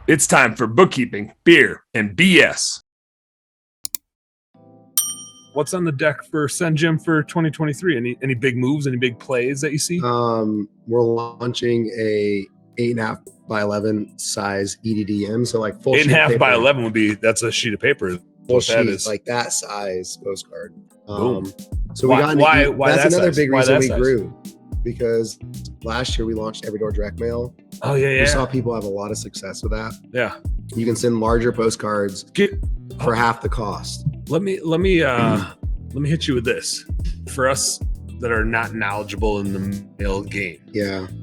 It's time for bookkeeping, beer, and BS. What's on the deck for SendJim for 2023? Any big moves, any big plays that you see? We're launching a 8.5 by 11 size EDDM. So like full 8.5 by 11 would be, that's a sheet of paper. Full sheet, that is like that size postcard. Boom. So we got why that's another size? big Why reason that we size? grew, because last year we launched Every Door Direct Mail. Oh yeah, We saw people have a lot of success with that. Yeah. You can send larger postcards for half the cost. Let me hit you with this. For us that are not knowledgeable in the mail game,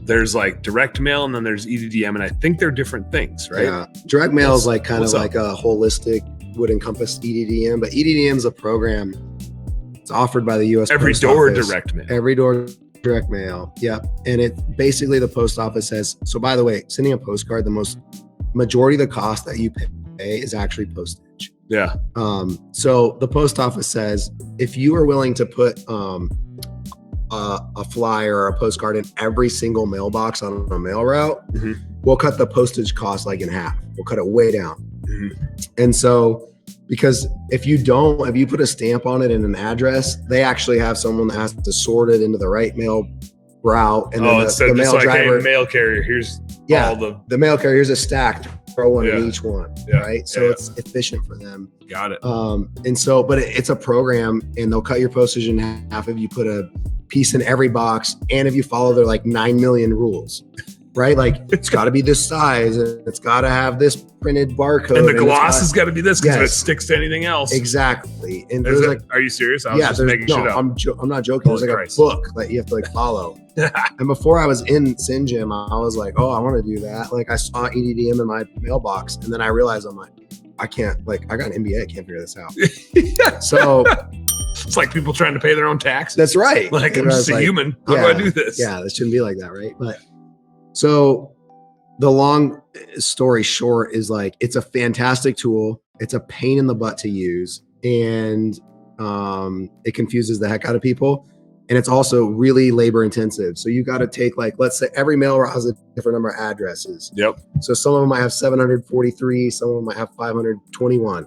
there's like direct mail and then there's EDDM, and I think they're different things, right? Yeah, direct mail is like kind of like a holistic, would encompass EDDM, but EDDM is a program. It's offered by the U.S. Every Post door Office. direct mail. Every door direct mail. Yep. And it basically, the post office says, so by the way, sending a postcard, the majority of the cost that you pay is actually postage. Yeah. So the post office says, if you are willing to put a flyer or a postcard in every single mailbox on a mail route, we'll cut the postage cost like in half. We'll cut it way down. And so, because if you put a stamp on it and an address, they actually have someone that has to sort it into the right mail route. And then the mail driver, hey, mail carrier, here's all the mail carrier, here's a stack, throw one in each one, right? So it's efficient for them. Got it. And so, but it's a program, and they'll cut your postage in half if you put a piece in every box, and if you follow their like 9 million rules. Right? Like it's got to be this size, and it's got to have this printed barcode. And the gloss has got to be this, because if it sticks to anything else. Exactly. And there's like, are you serious? I was just making shit up. I'm not joking. There's like a book that you have to like follow. And before I was in SendJim, I was like, oh, I want to do that. Like I saw EDDM in my mailbox, and then I realized I'm like, I can't, like I got an MBA, I can't figure this out. So it's like people trying to pay their own taxes. That's right. Like I'm just a human. How do I do this? Yeah, this shouldn't be like that, right? But so the long story short is like, it's a fantastic tool. It's a pain in the butt to use, and it confuses the heck out of people. And it's also really labor intensive. So you got to take, like, let's say every mail route has a different number of addresses. Yep. So some of them might have 743, some of them might have 521.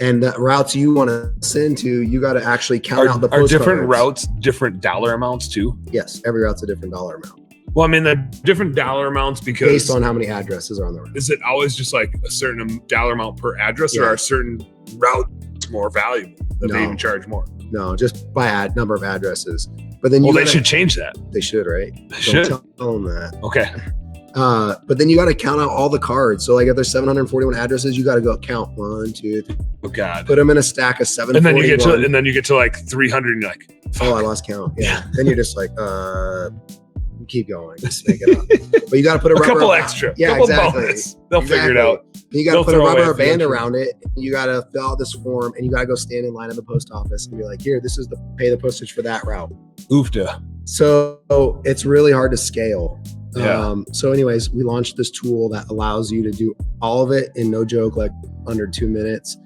And the routes you want to send to, you got to actually count out the postcards. Are different routes different dollar amounts too? Yes, every route's a different dollar amount. Well, I mean, the different dollar amounts because based on how many addresses are on the route. Is it always just like a certain dollar amount per address, or are certain routes more valuable that they even charge more? No, just by number of addresses. But then they should change that. They should, right? They should tell them that. Okay. But then you got to count out all the cards. So like if there's 741 addresses, you got to go count 1, 2, 3. Oh God. Put them in a stack of 741. And then you get to like 300 and you're like, fuck. Oh, I lost count. Yeah. Then you're just like, keep going. Just make it up. But you got to put a couple extra. Yeah, couple exactly. Bonus. They'll figure it out. You got to put a rubber band around it. You got to fill out this form, and you got to go stand in line at the post office and be like, here, this is pay the postage for that route. Oofda. So it's really hard to scale. Yeah. So anyways, we launched this tool that allows you to do all of it in, no joke, like under 2 minutes.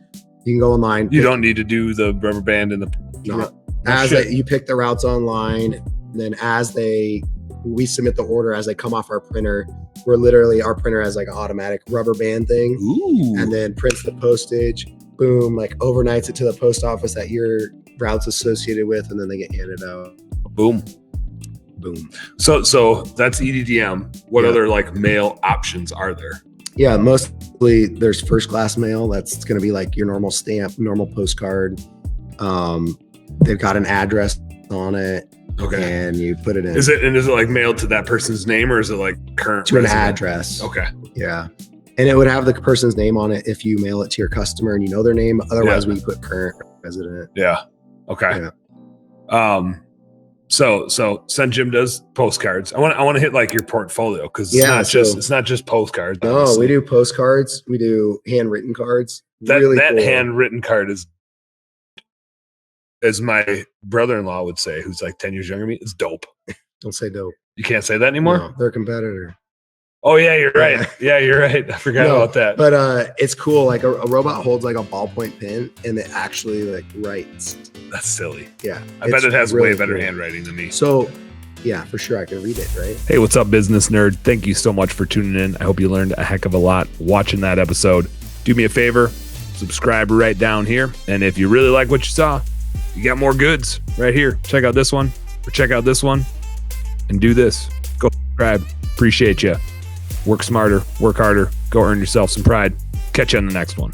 You can go online. You don't need to do the rubber band and you pick the routes online, and then we submit the order as they come off our printer. Our printer has like an automatic rubber band thing. Ooh. And then prints the postage, boom, like overnights it to the post office that your route's associated with, and then they get handed out. Boom. So that's EDDM. What other like mail options are there? Yeah, mostly there's first class mail. That's going to be like your normal stamp, normal postcard. They've got an address on it. Okay. And you put it in. Is it like mailed to that person's name, or is it like current to resident? An address? Okay. Yeah. And it would have the person's name on it if you mail it to your customer and you know their name. Otherwise, we put current resident. Yeah. Okay. Yeah. So SendJim does postcards. I want to hit like your portfolio, because it's not just postcards. No, obviously. We do postcards. We do handwritten cards. That cool. Handwritten card is, as my brother-in-law would say, who's like 10 years younger than me, it's dope. Don't say dope. You can't say that anymore? No, they're a competitor. Oh, yeah, you're right. Yeah, you're right. I forgot about that. But it's cool. Like a robot holds like a ballpoint pen, and it actually like writes. That's silly. Yeah. I bet it has way better handwriting than me. So Yeah, for sure. I can read it, right? Hey, what's up, business nerd? Thank you so much for tuning in. I hope you learned a heck of a lot watching that episode. Do me a favor, subscribe right down here. And if you really like what you saw, you got more goods right here. Check out this one or check out this one and do this. Go subscribe. Appreciate you. Work smarter, work harder, go earn yourself some pride. Catch you on the next one.